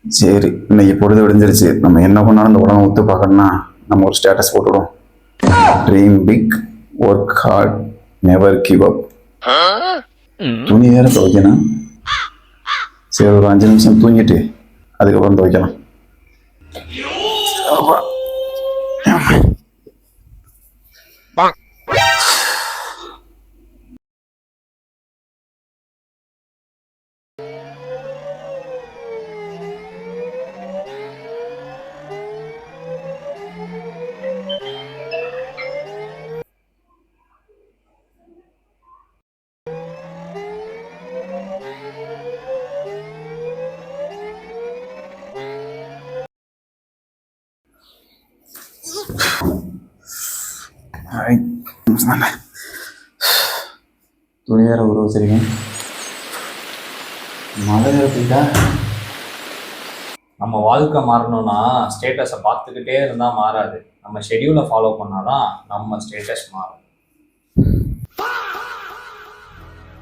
சரி, இன்னைக்கு பொழுது விடிஞ்சிருச்சு. நம்ம என்ன பண்ணாலும் இந்த உலகம் ஒத்து பார்க்கணும்னா நம்ம ஒரு ஸ்டேட்டஸ் போட்டுவிடும். Dream big, work hard, never give up. துணி வேற துவைக்கணும். சரி, ஒரு 5 நிமிஷம் தூங்கிட்டு அதுக்கப்புறம் துவைக்கலாம். துணி வேற உருவ வச்சிருக்கேன். மழை வேற போயிட்டா. நம்ம வாழ்க்கை மாறணும்னா ஸ்டேட்டஸை பார்த்துக்கிட்டே இருந்தால் மாறாது. நம்ம ஷெடியூலை ஃபாலோ பண்ணாதான் நம்ம ஸ்டேட்டஸ் மாறும்.